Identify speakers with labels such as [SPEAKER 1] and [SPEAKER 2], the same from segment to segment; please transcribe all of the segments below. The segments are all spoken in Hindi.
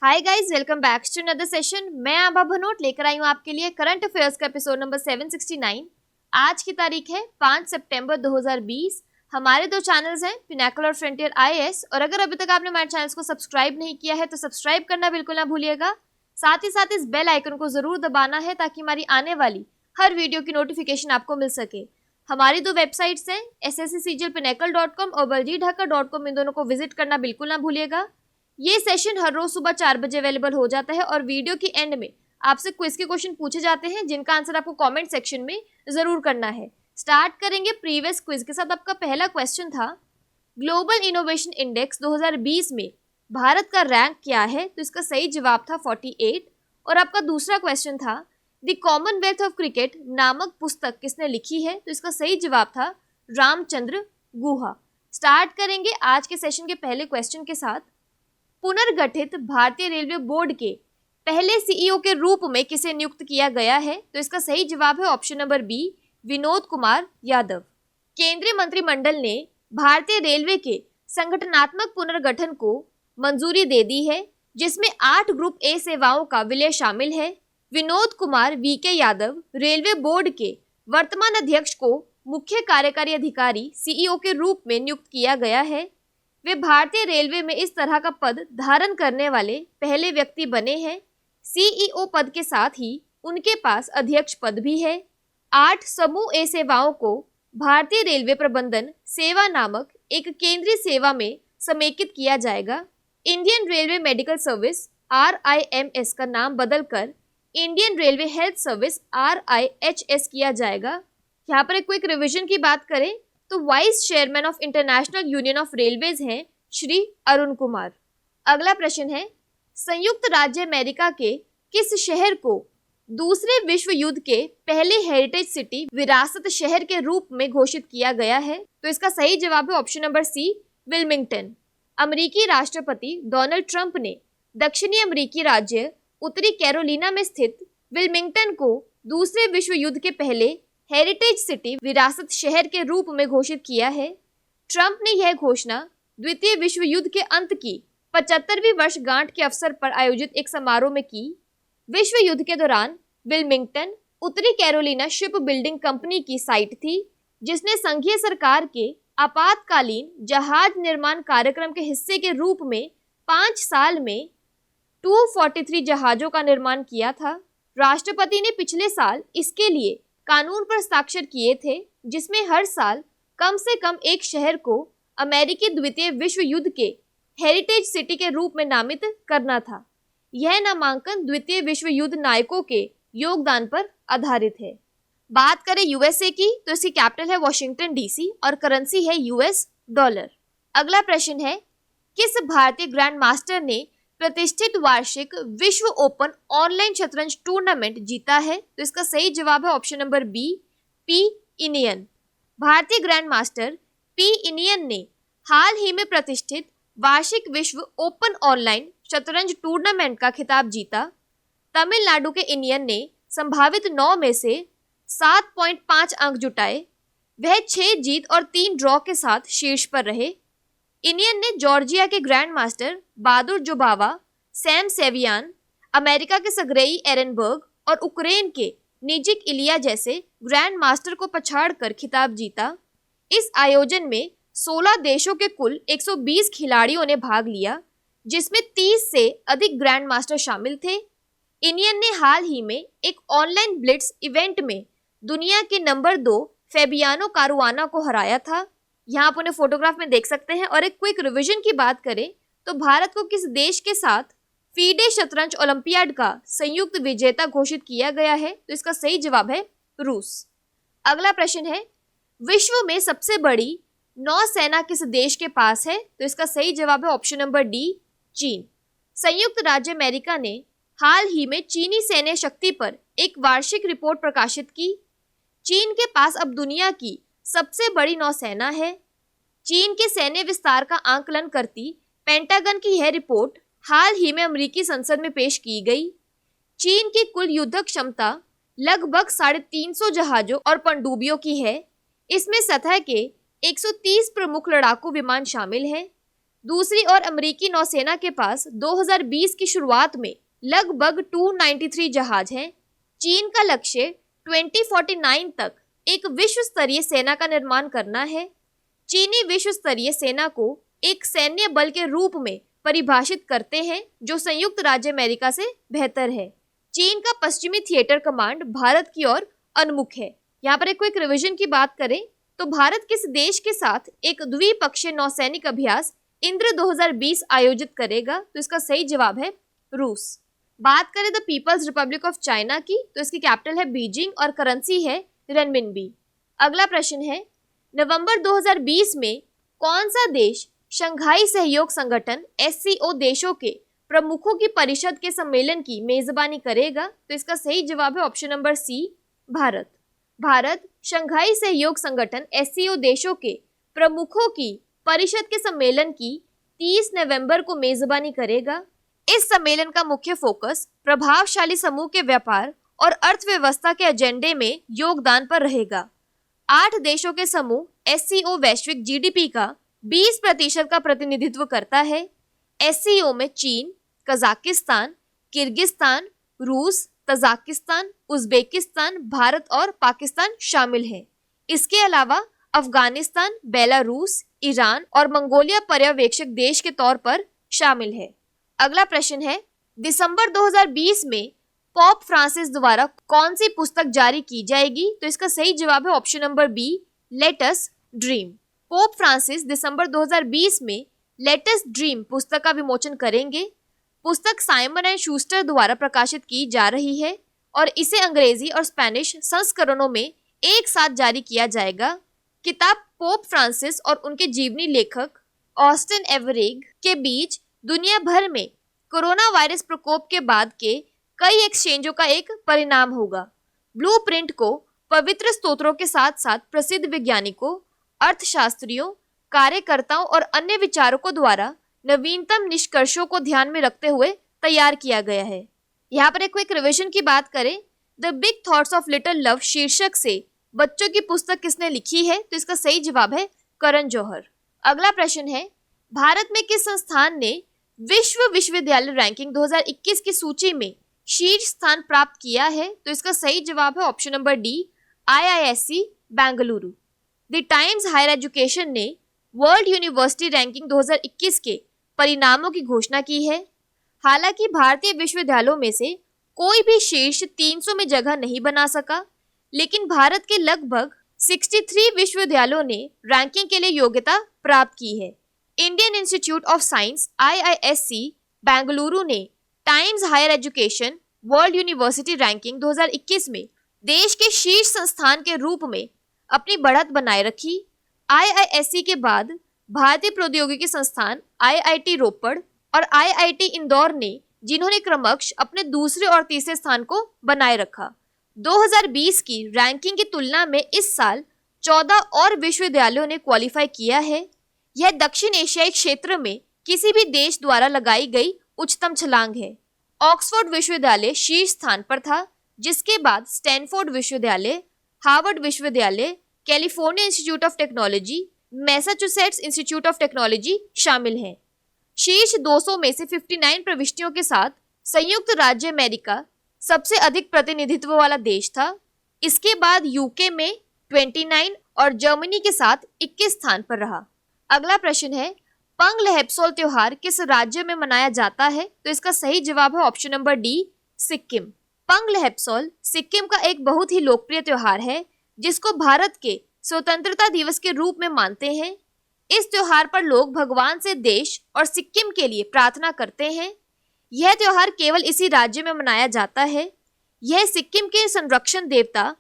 [SPEAKER 1] Hi guys, welcome back to another session. मैं आभा भनोट लेकर आई हूँ आपके लिए करंट अफेयर्स का एपिसोड नंबर 769। आज की तारीख है 5 सितंबर 2020। हमारे दो चैनल्स हैं, पिनाकल और फ्रंटियर आईएएस, और अगर अभी तक आपने हमारे चैनल्स को सब्सक्राइब नहीं किया है तो सब्सक्राइब करना बिल्कुल ना भूलिएगा। साथ ही साथ इस बेल आइकन को जरूर दबाना है ताकि हमारी आने वाली हर वीडियो की नोटिफिकेशन आपको मिल सके। हमारी दो वेबसाइट्स हैं ssccglpinacle.com और baljeetdhaka.com, इन दोनों को विजिट करना बिल्कुल ना भूलिएगा। ये सेशन हर रोज सुबह 4 बजे अवेलेबल हो जाता है और वीडियो की एंड में आपसे क्विज के क्वेश्चन पूछे जाते हैं जिनका आंसर आपको कमेंट सेक्शन में जरूर करना है। स्टार्ट करेंगे प्रीवियस क्विज के साथ। आपका पहला क्वेश्चन था, ग्लोबल इनोवेशन इंडेक्स 2020 में भारत का रैंक क्या है? तो इसका सही जवाब था 48। और आपका दूसरा क्वेश्चन था, द कॉमनवेल्थ ऑफ क्रिकेट नामक पुस्तक किसने लिखी है? तो इसका सही जवाब था रामचंद्र गुहा। स्टार्ट करेंगे आज के सेशन के पहले क्वेश्चन के साथ। पुनर्गठित भारतीय रेलवे बोर्ड के पहले सीईओ के रूप में किसे नियुक्त किया गया है? तो इसका सही जवाब है option number B, Vinod Kumar Yadav. केंद्रीय मंत्रिमंडल ने भारतीय रेलवे के संगठनात्मक पुनर्गठन को मंजूरी दे दी है, जिसमें 8 ग्रुप ए सेवाओं का विलय शामिल है। Vinod Kumar VK Yadav railway board के वर्तमान अध्यक्ष को मुख्य कार्यकारी अधिकारी सीईओ के रूप में नियुक्त किया गया है। वे भारतीय रेलवे में इस तरह का पद धारण करने वाले पहले व्यक्ति बने हैं। सीईओ पद के साथ ही उनके पास अध्यक्ष पद भी है। 8 समूह ए सेवाओं को भारतीय रेलवे प्रबंधन सेवा नामक एक केंद्रीय सेवा में समेकित किया जाएगा। Indian railway medical service RIMS का नाम बदलकर Indian railway health service RIHS किया जाएगा। यहाँ पर एक क्विक रिवीजन की बात करें तो vice chairman of international union of railways हैं श्री अरुण कुमार। अगला प्रश्न है, संयुक्त राज्य अमेरिका के किस शहर को दूसरे विश्व युद्ध के पहले हेरिटेज सिटी विरासत शहर के रूप में घोषित किया गया है? तो इसका सही जवाब है ऑप्शन नंबर सी, विल्मिंगटन। अमेरिकी राष्ट्रपति डोनाल्ड ट्रंप ने दक्षिणी अमेरिकी राज्य उत्तरी कैरोलिना में स्थित विल्मिंगटन को दूसरे विश्व युद्ध के पहले हेरिटेज सिटी विरासत शहर के रूप में घोषित किया है। ट्रंप ने यह घोषणा द्वितीय विश्व युद्ध के अंत की 75वीं वर्षगांठ के अवसर पर आयोजित एक समारोह में की। विश्व युद्ध के दौरान विल्मिंगटन उत्तरी कैरोलिना शिप बिल्डिंग कंपनी की साइट थी, जिसने संघीय सरकार के आपातकालीन जहाज निर्माण कार्यक्रम के हिस्से के रूप में 5 साल में 243 जहाजों का निर्माण किया था। राष्ट्रपति ने पिछले साल इसके लिए कानून पर हस्ताक्षर किए थे, जिसमें हर साल कम से कम एक शहर को अमेरिकी द्वितीय विश्व युद्ध के हेरिटेज सिटी के रूप में नामित करना था। यह नामांकन द्वितीय विश्व युद्ध नायकों के योगदान पर आधारित है। बात करें यूएसए की तो इसकी कैपिटल है वॉशिंगटन डीसी और करेंसी है यूएस डॉलर। अगला प्रश्न है, किस भारतीय ग्रैंड मास्टर ने प्रतिष्ठित वार्षिक विश्व ओपन ऑनलाइन शतरंज टूर्नामेंट जीता है? तो इसका सही जवाब है option number B, P Inian. भारतीय ग्रैंड मास्टर पी इनियन ने हाल ही में प्रतिष्ठित वार्षिक विश्व ओपन ऑनलाइन शतरंज टूर्नामेंट का खिताब जीता। तमिलनाडु के इनियन ने संभावित 9 में से 7.5 अंक जुटाए। वह 6 जीत और 3 ड्रॉ के साथ शीर्ष पर रहे। इनियन ने जॉर्जिया के ग्रैंड मास्टर बादुर जोबावा, सैम सेवियान, अमेरिका के सग्रेई एरनबर्ग और यूक्रेन के निजिक इलिया जैसे ग्रैंड मास्टर को पछाड़कर खिताब जीता। इस आयोजन में 16 देशों के कुल 120 खिलाड़ियों ने भाग लिया, जिसमें 30 से अधिक ग्रैंड मास्टर शामिल थे। इनियन ने हाल ही में एक ऑनलाइन ब्लिट्स इवेंट में दुनिया के नंबर 2 फेबियानो कारुआना को हराया था। यहाँ आप उन्हें फोटोग्राफ में देख सकते हैं। और एक क्विक रिवीजन की बात करें तो भारत को किस देश के साथ फीडे शतरंज ओलंपियाड का संयुक्त विजेता घोषित किया गया है? तो इसका सही जवाब है रूस। अगला प्रश्न है, विश्व में सबसे बड़ी नौसेना किस देश के पास है? तो इसका सही जवाब है ऑप्शन नंबर डी, चीन। संयुक्त राज्य अमेरिका ने हाल ही में चीनी सैन्य शक्ति पर एक वार्षिक रिपोर्ट प्रकाशित की। चीन के पास अब दुनिया की सबसे बड़ी नौसेना है। चीन के सैन्य विस्तार का आंकलन करती पेंटागन की यह रिपोर्ट हाल ही में अमेरिकी संसद में पेश की गई। चीन की कुल युद्धक क्षमता लगभग 350 जहाजों और पनडुब्बियों की है। इसमें सतह के 130 प्रमुख लड़ाकू विमान शामिल हैं। दूसरी ओर अमेरिकी नौसेना के पास 2020 की शुरुआत में लगभग 293 जहाज हैं। चीन का लक्ष्य 2049 तक एक विश्व स्तरीय सेना का निर्माण करना है। चीनी विश्व स्तरीय सेना को एक सैन्य बल के रूप में परिभाषित करते हैं जो संयुक्त राज्य अमेरिका से बेहतर है। चीन का पश्चिमी थिएटर कमांड भारत की ओर उन्मुख है। यहाँ पर एक क्विक रिवीजन की बात करें तो भारत किस देश के साथ एक द्विपक्षीय नौसैनिक अभ्यास इंद्र 2020 आयोजित करेगा? तो इसका सही जवाब है रूस। बात करें the People's Republic of China की तो इसकी कैपिटल है बीजिंग और करेंसी है रेनमिनबी। अगला प्रश्न है, नवंबर 2020 में कौन सा देश शंघाई सहयोग संगठन SCO देशों के प्रमुखों की परिषद के सम्मेलन की मेजबानी करेगा? तो इसका सही जवाब है option number C, Bharat. Bharat Shanghai सहयोग संगठन SCO देशों के प्रमुखों की परिषद के सम्मेलन की 30 नवंबर को मेजबानी करेगा। इस सम्मेलन का मुख्य फोकस प्रभावशाली समूह के व्यापार और अर्थव्यवस्था के एजेंडे में योगदान पर रहेगा। 8 देशों के समूह SCO वैश्विक GDP का 20% का प्रतिनिधित्व करता है। SCO में चीन, कजाकिस्तान, किर्गिस्तान, रूस, तजाकिस्तान, उज्बेकिस्तान, भारत और पाकिस्तान शामिल हैं। इसके अलावा अफगानिस्तान, बेलारूस, ईरान और मंगोलिया पर्यवेक्षक देश के तौर पर शामिल है। अगला प्रश्न है, दिसंबर 2020 में पोप फ्रांसिस द्वारा कौन सी पुस्तक जारी की जाएगी? तो इसका सही जवाब है option number B, let us dream. Pope Francis दिसंबर 2020 में लेट अस ड्रीम पुस्तक का विमोचन करेंगे। पुस्तक साइमन एंड शूस्टर द्वारा प्रकाशित की जा रही है और इसे अंग्रेजी और स्पेनिश संस्करणों में एक साथ जारी किया जाएगा। किताब पोप फ्रांसिस और उनके जीवनी लेखक ऑस्टिन एवरेग के बीच दुनिया भर में कोरोना वायरस प्रकोप के बाद के कई एक्सचेंजों का एक परिणाम होगा। ब्लूप्रिंट को पवित्र स्तोत्रों के साथ साथ प्रसिद्ध वैज्ञानिकों, अर्थशास्त्रियों, कार्यकर्ताओं और अन्य विचारकों द्वारा नवीनतम निष्कर्षों को ध्यान में रखते हुए तैयार किया गया है। यहाँ पर एक क्विक रिवीजन की बात करें, the big thoughts of little love शीर्षक से बच्चों की पुस्तक किसने लिखी है? तो इसका सही जवाब है करण जौहर। अगला प्रश्न है, भारत में किस संस्थान ने विश्व विश्वविद्यालय रैंकिंग 2021 की सूची में शीर्ष स्थान प्राप्त किया है? तो इसका सही जवाब है option number D, IISc Bengaluru. The Times Higher Education ने वर्ल्ड यूनिवर्सिटी रैंकिंग 2021 के परिणामों की घोषणा की है। हालांकि भारतीय विश्वविद्यालयों में से कोई भी शीर्ष 300 में जगह नहीं बना सका, लेकिन भारत के लगभग 63 विश्वविद्यालयों ने रैंकिंग के लिए योग्यता प्राप्त की है। Indian Institute of Science IISc Bengaluru ने Times Higher Education World university ranking 2021 में देश के शीर्ष संस्थान के रूप में अपनी बढ़त बनाए रखी। IISc के बाद भारतीय प्रौद्योगिकी संस्थान IIT रोपड़ और IIT इंदौर ने, जिन्होंने क्रमश अपने दूसरे और तीसरे स्थान को बनाए रखा। 2020 की रैंकिंग की तुलना में इस साल 14 और विश्वविद्यालयों ने क्वालिफाई किया है। यह दक्षिण एशियाई क्षेत्र में किसी भी देश द्वारा लगाई गई उच्चतम छलांग है। ऑक्सफोर्ड विश्वविद्यालय शीर्ष स्थान पर था, जिसके बाद स्टैनफोर्ड विश्वविद्यालय, हार्वर्ड विश्वविद्यालय, California institute of technology, Massachusetts institute of technology शामिल हैं। शीर्ष 200 में से 59 प्रविष्टियों के साथ संयुक्त राज्य अमेरिका सबसे अधिक प्रतिनिधित्व वाला देश था। इसके बाद यूके में 29 और जर्मनी के साथ 21 स्थान पर रहा। अगला प्रश्न है, पंग लहपसोल त्योहार किस राज्य में मनाया जाता है? तो इसका सही जवाब है ऑप्शन नंबर डी, सिक्किम। पंग लहपसोल सिक्किम का एक बहुत ही लोकप्रिय त्योहार है, जिसको भारत के स्वतंत्रता दिवस के रूप में मानते हैं। इस त्योहार पर लोग भगवान से देश और सिक्किम के लिए प्रार्थना करते हैं। यह त्योहार केवल इसी राज्य में मनाया जाता है। यह सिक्किम के संरक्षण देवता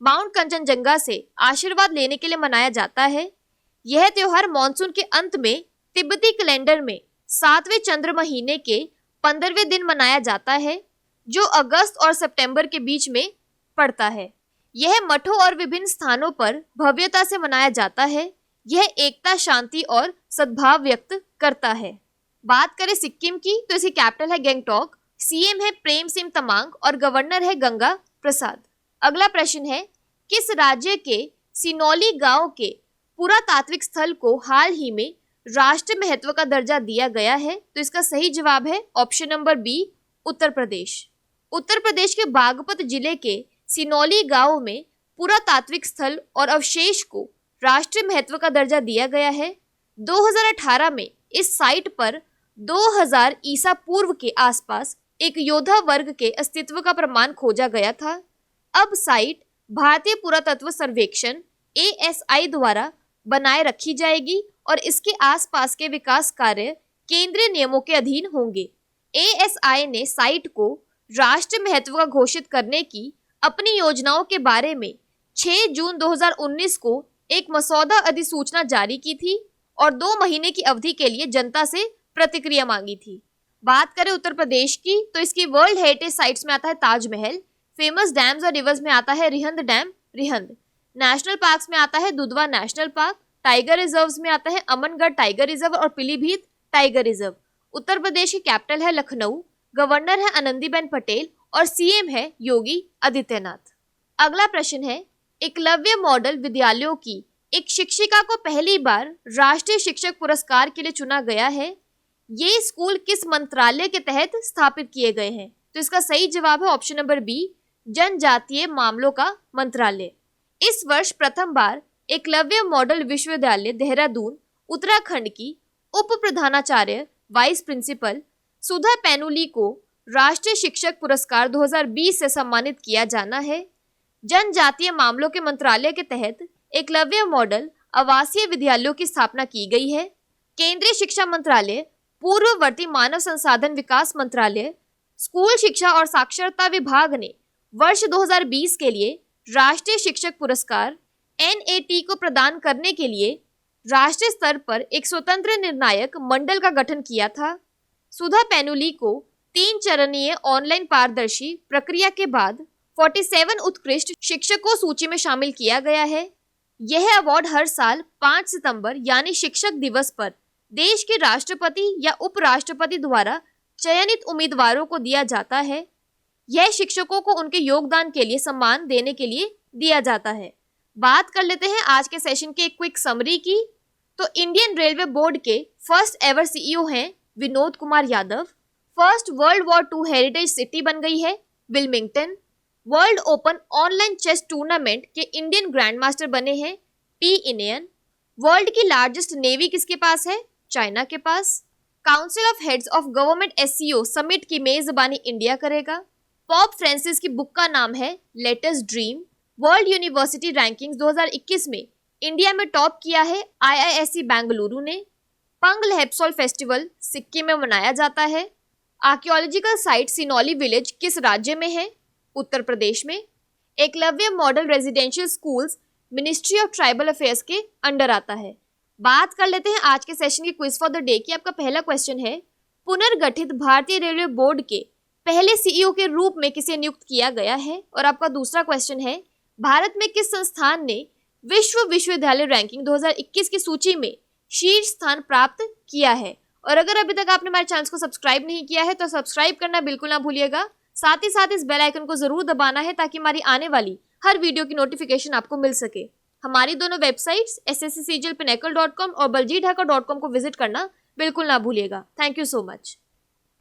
[SPEAKER 1] माउंट कंचनजंगा से आशीर्वाद लेने के लिए मनाया जाता है। यह त्योहार मॉनसून के अंत में तिब्बती कैलेंडर में 7वें चंद्र महीने के 15वें दिन मनाया जाता है, जो अगस्त और सितंबर के बीच में पड़ता है। यह मठों और विभिन्न स्थानों पर भव्यता से मनाया जाता है। यह एकता, शांति और सद्भाव व्यक्त करता है। बात करें सिक्किम की तो इसकी कैपिटल है गैंगटॉक, CM है प्रेम सिंह तमांग और गवर्नर है गंगा प्रसाद। अगला प्रश्न है, किस राज्य के सिनौली गांव के पुरातात्विक स्थल को हाल ही में राष्ट्रीय महत्व का दर्जा दिया गया है? तो इसका सही जवाब है option number B, Uttar Pradesh. Uttar Pradesh के बागपत जिले के सिनौली गांव में पुरातात्विक स्थल और अवशेष को राष्ट्रीय महत्व का दर्जा दिया गया है। 2018 में इस साइट पर 2000 ईसा पूर्व के आसपास एक योद्धा वर्ग के अस्तित्व का प्रमाण खोजा गया था। अब साइट भारतीय पुरातत्व सर्वेक्षण ASI द्वारा बनाए रखी जाएगी और इसके आसपास के विकास कार्य केंद्रीय नियमों के अधीन होंगे। ASI ने साइट को राष्ट्रीय महत्व का घोषित करने की अपनी योजनाओं के बारे में 6 जून 2019 को एक मसौदा अधिसूचना जारी की थी और 2 महीने की अवधि के लिए जनता से प्रतिक्रिया मांगी थी। बात करें उत्तर प्रदेश की तो इसकी वर्ल्ड हेरिटेज साइट्स में आता है ताजमहल, फेमस डैम्स और रिवर्स में आता है Rihand dam Rihand, national parks में आता है Dudhwa national park, tiger reserves में आता है अमनगढ़ टाइगर रिजर्व और पीलीभीत टाइगर रिजर्व। उत्तर प्रदेश की कैपिटल है लखनऊ, गवर्नर है आनंदीबेन पटेल और CM है योगी आदित्यनाथ। अगला प्रश्न है, एकलव्य मॉडल विद्यालयों की एक शिक्षिका को पहली बार राष्ट्रीय शिक्षक पुरस्कार के लिए चुना गया है। ये स्कूल किस मंत्रालय के तहत स्थापित किए गए हैं? तो इसका सही जवाब है ऑप्शन नंबर बी, जनजातीय मामलों का मंत्रालय। इस वर्ष प्रथम बार एकलव्य मॉडल विश्वविद्यालय देहरादून उत्तराखंड की उप प्रधानाचार्य वाइस प्रिंसिपल सुधा पैनुली को राष्ट्रीय शिक्षक पुरस्कार 2020 से सम्मानित किया जाना है। जनजातीय मामलों के मंत्रालय के तहत एकलव्य मॉडल आवासीय विद्यालयों की स्थापना की गई है। केंद्रीय शिक्षा मंत्रालय, पूर्ववर्ती मानव संसाधन विकास मंत्रालय, स्कूल शिक्षा और साक्षरता विभाग ने वर्ष 2020 के लिए राष्ट्रीय शिक्षक पुरस्कार NAT को प्रदान करने के लिए राष्ट्रीय स्तर पर एक स्वतंत्र निर्णायक मंडल का गठन किया था। सुधा पैनुली को 3 चरणीय ऑनलाइन पारदर्शी प्रक्रिया के बाद 47 उत्कृष्ट शिक्षकों सूची में शामिल किया गया है। यह अवार्ड हर साल 5 सितंबर यानी शिक्षक दिवस पर देश के राष्ट्रपति या उपराष्ट्रपति द्वारा चयनित उम्मीदवारों को दिया जाता है। यह शिक्षकों को उनके योगदान के लिए सम्मान देने के लिए दिया जाता है। बात कर लेते हैं आज के सेशन के एक क्विक समरी की। तो इंडियन रेलवे बोर्ड के फर्स्ट एवर CEO हैं Vinod Kumar Yadav. First world war II heritage city बन गई है Wilmington. World open online chess tournament के इंडियन ग्रैंड मास्टर बने हैं P इनेयन। वर्ल्ड की लार्जेस्ट नेवी किसके पास है? चाइना के पास। Council of heads of government SCO summit की मेजबानी इंडिया करेगा। पॉप फ्रांसिस की बुक का नाम है latest dream. World university rankings 2021 में इंडिया में टॉप किया है IISc बेंगलुरु ने। पंग लहपसोल फेस्टिवल सिक्किम में मनाया जाता है। आर्कियोलॉजिकल साइट सिनौली विलेज किस राज्य में है? उत्तर प्रदेश में। Eklavya model residential schools ministry of tribal affairs के अंडर आता है। बात कर लेते हैं आज के सेशन की क्विज फॉर द डे की। आपका पहला क्वेश्चन है, पुनर्गठित भारतीय रेलवे बोर्ड के पहले CEO के रूप में किसे नियुक्त किया गया है? और आपका दूसरा क्वेश्चन है, भारत में किस संस्थान ने विश्व विश्वविद्यालय रैंकिंग 2021 की सूची में शीर्ष स्थान प्राप्त किया है? और अगर अभी तक आपने हमारे चैनल को सब्सक्राइब नहीं किया है तो सब्सक्राइब करना बिल्कुल ना भूलिएगा। साथ ही साथ इस बेल आइकन को जरूर दबाना है ताकि हमारी आने वाली हर वीडियो की नोटिफिकेशन आपको मिल सके। हमारी दोनों वेबसाइट्स SSC CGL Pinnacle.com और baljeethacker.com को विजिट करना बिल्कुल ना भूलिएगा। Thank you so much.